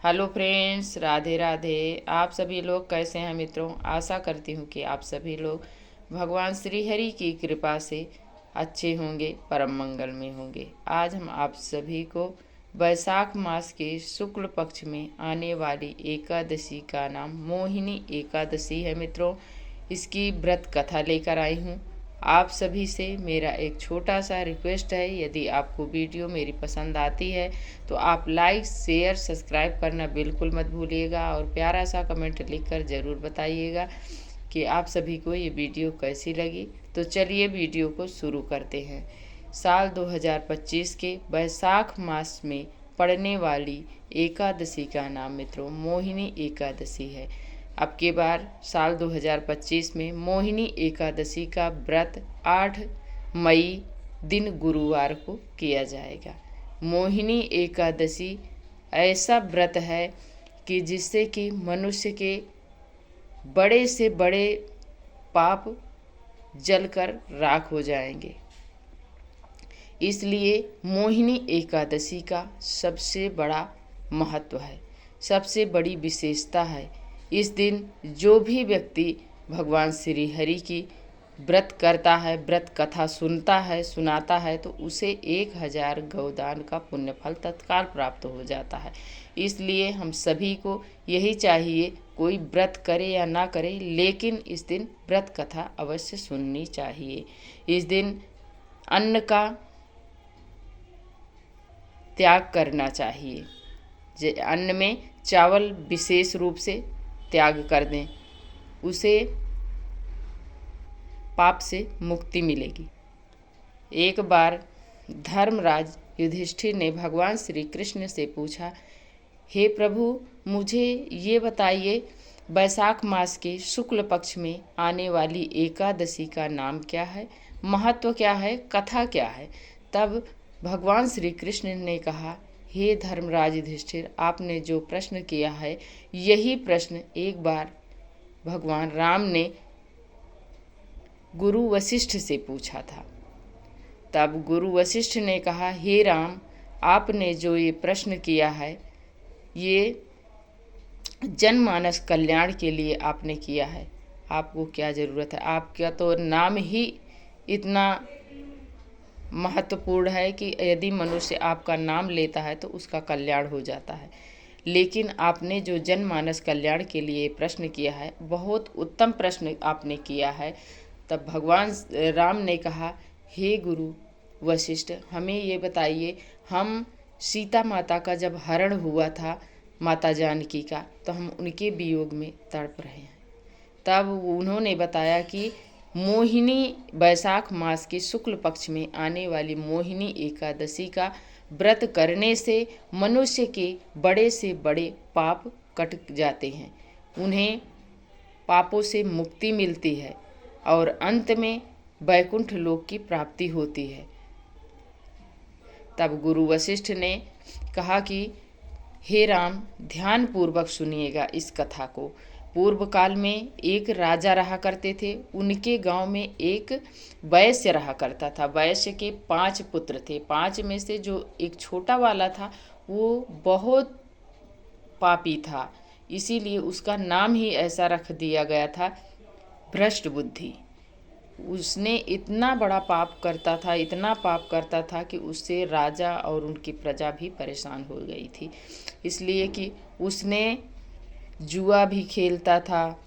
Hello friends, Radhe Radhe. आप सभी लोग कैसे हैं मित्रों? आशा करती हूँ कि आप सभी लोग भगवान श्री हरि की कृपा से अच्छे होंगे, परम मंगल में होंगे। आज हम आप सभी को वैशाख मास के शुक्ल पक्ष में आने वाली एकादशी का नाम मोहिनी एकादशी है मित्रों। इसकी व्रत कथा लेकर आई हूँ। आप सभी से मेरा एक छोटा सा रिक्वेस्ट है, यदि आपको वीडियो मेरी पसंद आती है तो आप लाइक शेयर सब्सक्राइब करना बिल्कुल मत भूलिएगा और प्यारा सा कमेंट लिखकर ज़रूर बताइएगा कि आप सभी को ये वीडियो कैसी लगी। तो चलिए वीडियो को शुरू करते हैं। साल 2025 के वैशाख मास में पड़ने वाली एकादशी का नाम मित्रों मोहिनी एकादशी है। अब की बार साल 2025 में मोहिनी एकादशी का व्रत 8 मई दिन गुरुवार को किया जाएगा। मोहिनी एकादशी ऐसा व्रत है कि जिससे कि मनुष्य के बड़े से बड़े पाप जलकर राख हो जाएंगे। इसलिए मोहिनी एकादशी का सबसे बड़ा महत्व है, सबसे बड़ी विशेषता है। इस दिन जो भी व्यक्ति भगवान श्री हरि की व्रत करता है, व्रत कथा सुनता है, सुनाता है, तो उसे 1000 गौदान का पुण्य फल तत्काल प्राप्त हो जाता है। इसलिए हम सभी को यही चाहिए, कोई व्रत करे या ना करे, लेकिन इस दिन व्रत कथा अवश्य सुननी चाहिए। इस दिन अन्न का त्याग करना चाहिए। अन्न में चावल विशेष रूप से त्याग कर दें, उसे पाप से मुक्ति मिलेगी। एक बार धर्मराज युधिष्ठिर ने भगवान श्री कृष्ण से पूछा, हे प्रभु, मुझे ये बताइए, वैशाख मास के शुक्ल पक्ष में आने वाली एकादशी का नाम क्या है, महत्व क्या है, कथा क्या है। तब भगवान श्री कृष्ण ने कहा, हे धर्मराज युधिष्ठिर, आपने जो प्रश्न किया है, यही प्रश्न एक बार भगवान राम ने गुरु वशिष्ठ से पूछा था। तब गुरु वशिष्ठ ने कहा, हे राम, आपने जो ये प्रश्न किया है, ये जनमानस कल्याण के लिए आपने किया है। आपको क्या ज़रूरत है? आपका तो नाम ही इतना महत्वपूर्ण है कि यदि मनुष्य आपका नाम लेता है तो उसका कल्याण हो जाता है। लेकिन आपने जो जनमानस कल्याण के लिए प्रश्न किया है, बहुत उत्तम प्रश्न आपने किया है। तब भगवान राम ने कहा, हे गुरु वशिष्ठ, हमें ये बताइए, हम सीता माता का जब हरण हुआ था, माता जानकी का, तो हम उनके वियोग में तड़प रहे हैं। तब उन्होंने बताया कि मोहिनी वैशाख मास के शुक्ल पक्ष में आने वाली मोहिनी एकादशी का व्रत करने से मनुष्य के बड़े से बड़े पाप कट जाते हैं, उन्हें पापों से मुक्ति मिलती है और अंत में वैकुंठ लोक की प्राप्ति होती है। तब गुरु वशिष्ठ ने कहा कि हे राम, ध्यान पूर्वक सुनिएगा इस कथा को। पूर्व काल में एक राजा रहा करते थे। उनके गांव में एक वैश्य रहा करता था। वैश्य के 5 पुत्र थे। 5 में से जो एक छोटा वाला था, वो बहुत पापी था। इसीलिए उसका नाम ही ऐसा रख दिया गया था, भ्रष्ट बुद्धि। उसने इतना बड़ा पाप करता था, इतना पाप करता था कि उससे राजा और उनकी प्रजा भी परेशान हो गई थी। इसलिए कि उसने जुआ भी खेलता था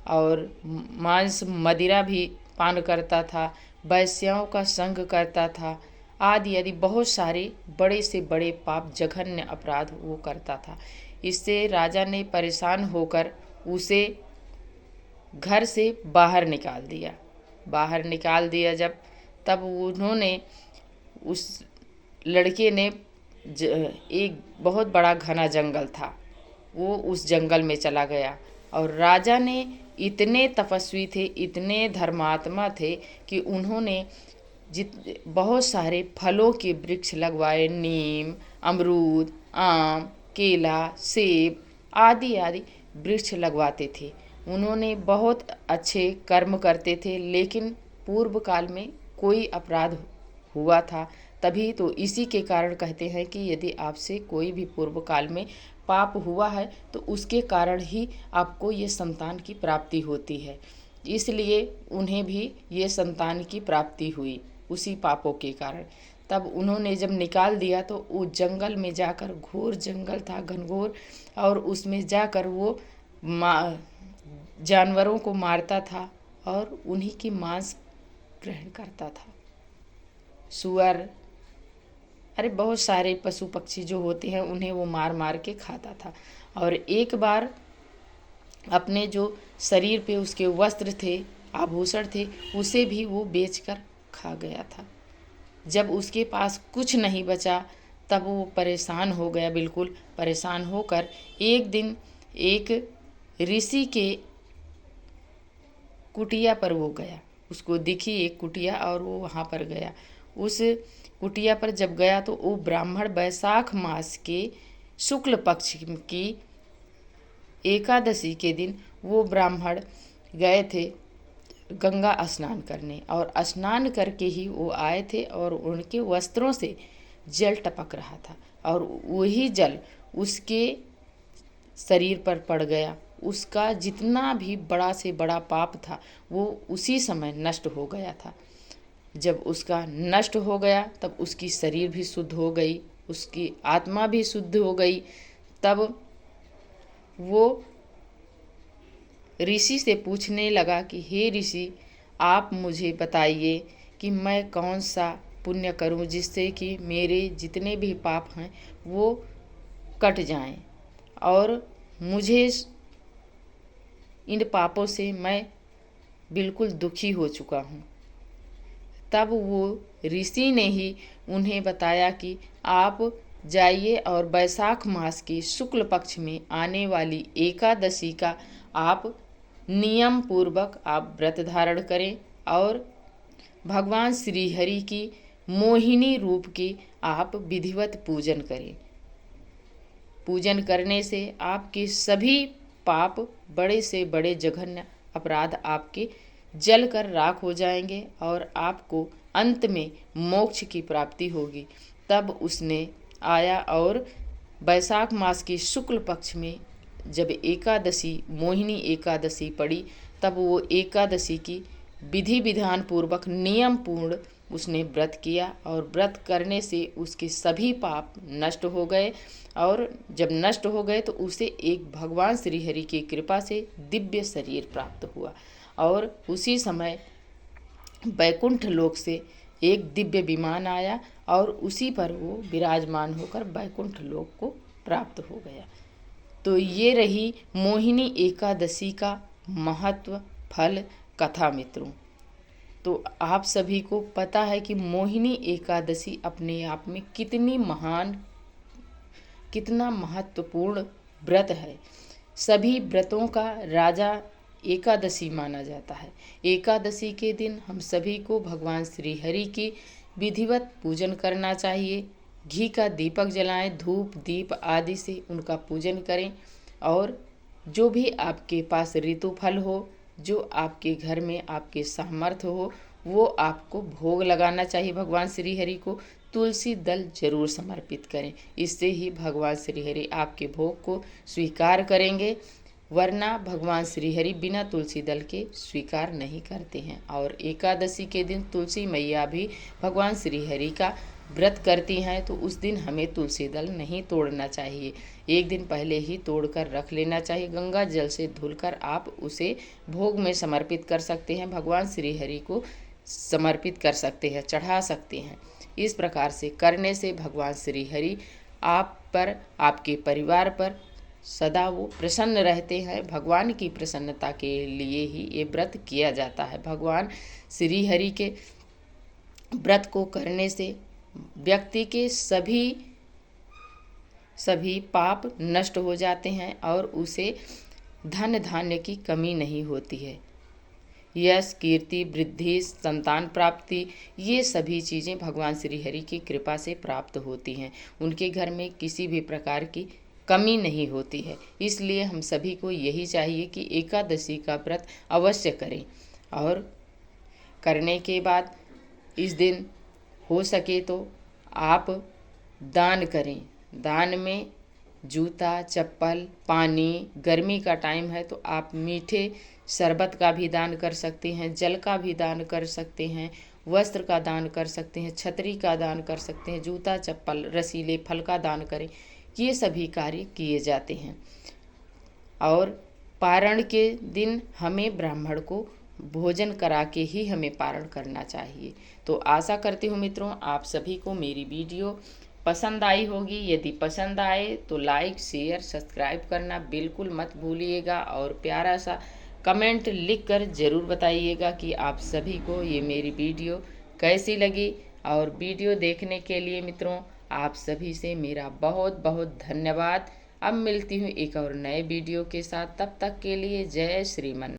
और मांस मदिरा भी पान करता था, वैश्याओं का संग करता था, आदि आदि बहुत सारे बड़े से बड़े पाप, जघन्य अपराध वो करता था। इससे राजा ने परेशान होकर उसे घर से बाहर निकाल दिया। जब, तब उन्होंने, उस लड़के ने, एक बहुत बड़ा घना जंगल था, वो उस जंगल में चला गया। और राजा ने इतने तपस्वी थे, इतने धर्मात्मा थे कि उन्होंने बहुत सारे फलों के वृक्ष लगवाए। नीम, अमरूद, आम, केला, सेब आदि आदि वृक्ष लगवाते थे। उन्होंने बहुत अच्छे कर्म करते थे, लेकिन पूर्व काल में कोई अपराध हुआ था, तभी तो इसी के कारण कहते हैं कि यदि आपसे कोई भी पूर्व काल में पाप हुआ है तो उसके कारण ही आपको ये संतान की प्राप्ति होती है। इसलिए उन्हें भी ये संतान की प्राप्ति हुई उसी पापों के कारण। तब उन्होंने जब निकाल दिया तो वो जंगल में जाकर, घोर जंगल था घनघोर, और उसमें जाकर वो जानवरों को मारता था और उन्हीं की मांस ग्रहण करता था। सुअर, अरे बहुत सारे पशु पक्षी जो होते हैं उन्हें वो मार मार के खाता था। और एक बार अपने जो शरीर पे उसके वस्त्र थे, आभूषण थे, उसे भी वो बेचकर खा गया था। जब उसके पास कुछ नहीं बचा तब वो परेशान हो गया, बिल्कुल परेशान होकर एक दिन एक ऋषि के कुटिया पर वो गया। उसको दिखी एक कुटिया और वो वहाँ पर गया। उस कुटिया पर जब गया तो वो ब्राह्मण वैशाख मास के शुक्ल पक्ष की एकादशी के दिन वो ब्राह्मण गए थे गंगा स्नान करने, और स्नान करके ही वो आए थे और उनके वस्त्रों से जल टपक रहा था और वही जल उसके शरीर पर पड़ गया। उसका जितना भी बड़ा से बड़ा पाप था वो उसी समय नष्ट हो गया था। जब उसका नष्ट हो गया तब उसकी शरीर भी शुद्ध हो गई, उसकी आत्मा भी शुद्ध हो गई। तब वो ऋषि से पूछने लगा कि हे ऋषि, आप मुझे बताइए कि मैं कौन सा पुण्य करूं जिससे कि मेरे जितने भी पाप हैं वो कट जाएं, और मुझे इन पापों से मैं बिल्कुल दुखी हो चुका हूँ। तब वो ऋषि ने ही उन्हें बताया कि आप जाइए और वैशाख मास के शुक्ल पक्ष में आने वाली एकादशी का आप नियम पूर्वक आप व्रत धारण करें और भगवान श्री हरि की मोहिनी रूप की आप विधिवत पूजन करें। पूजन करने से आपके सभी पाप, बड़े से बड़े जघन्य अपराध आपके जल कर राख हो जाएंगे और आपको अंत में मोक्ष की प्राप्ति होगी। तब उसने आया और वैशाख मास के शुक्ल पक्ष में जब एकादशी, मोहिनी एकादशी पड़ी, तब वो एकादशी की विधि विधान पूर्वक नियम पूर्ण उसने व्रत किया और व्रत करने से उसके सभी पाप नष्ट हो गए। और जब नष्ट हो गए तो उसे एक भगवान श्री हरि की कृपा से दिव्य शरीर प्राप्त हुआ और उसी समय वैकुंठ लोक से एक दिव्य विमान आया और उसी पर वो विराजमान होकर वैकुंठ लोक को प्राप्त हो गया। तो ये रही मोहिनी एकादशी का महत्व, फल, कथा मित्रों। तो आप सभी को पता है कि मोहिनी एकादशी अपने आप में कितनी महान, कितना महत्वपूर्ण व्रत है। सभी व्रतों का राजा एकादशी माना जाता है। एकादशी के दिन हम सभी को भगवान श्री हरि की विधिवत पूजन करना चाहिए। घी का दीपक जलाएं, धूप दीप आदि से उनका पूजन करें और जो भी आपके पास ऋतु फल हो, जो आपके घर में आपके सामर्थ्य हो, वो आपको भोग लगाना चाहिए भगवान श्री हरि को। तुलसी दल जरूर समर्पित करें, इससे ही भगवान श्री हरि आपके भोग को स्वीकार करेंगे, वरना भगवान श्री हरि बिना तुलसी दल के स्वीकार नहीं करते हैं। और एकादशी के दिन तुलसी मैया भी भगवान श्री हरि का व्रत करती हैं, तो उस दिन हमें तुलसी दल नहीं तोड़ना चाहिए, एक दिन पहले ही तोड़कर रख लेना चाहिए। गंगा जल से धुलकर आप उसे भोग में समर्पित कर सकते हैं, भगवान श्री हरि को समर्पित कर सकते हैं, चढ़ा सकते हैं। इस प्रकार से करने से भगवान श्री हरि आप पर, आपके परिवार पर सदा वो प्रसन्न रहते हैं। भगवान की प्रसन्नता के लिए ही ये व्रत किया जाता है। भगवान श्री हरि के व्रत को करने से व्यक्ति के सभी पाप नष्ट हो जाते हैं और उसे धन धान्य की कमी नहीं होती है। यश, कीर्ति, वृद्धि, संतान प्राप्ति, ये सभी चीज़ें भगवान श्री हरि की कृपा से प्राप्त होती हैं। उनके घर में किसी भी प्रकार की कमी नहीं होती है। इसलिए हम सभी को यही चाहिए कि एकादशी का व्रत अवश्य करें और करने के बाद इस दिन हो सके तो आप दान करें। दान में जूता, चप्पल, पानी, गर्मी का टाइम है तो आप मीठे शरबत का भी दान कर सकते हैं, जल का भी दान कर सकते हैं, वस्त्र का दान कर सकते हैं, छतरी का दान कर सकते हैं, जूता, चप्पल, रसीले फल का दान करें। ये सभी कार्य किए जाते हैं। और पारण के दिन हमें ब्राह्मण को भोजन करा के ही हमें पारण करना चाहिए। तो आशा करती हूँ मित्रों आप सभी को मेरी वीडियो पसंद आई होगी। यदि पसंद आए तो लाइक, शेयर, सब्सक्राइब करना बिल्कुल मत भूलिएगा और प्यारा सा कमेंट लिख कर ज़रूर बताइएगा कि आप सभी को ये मेरी वीडियो कैसी लगी। और वीडियो देखने के लिए मित्रों आप सभी से मेरा बहुत बहुत धन्यवाद। अब मिलती हूँ एक और नए वीडियो के साथ, तब तक के लिए जय श्रीमन।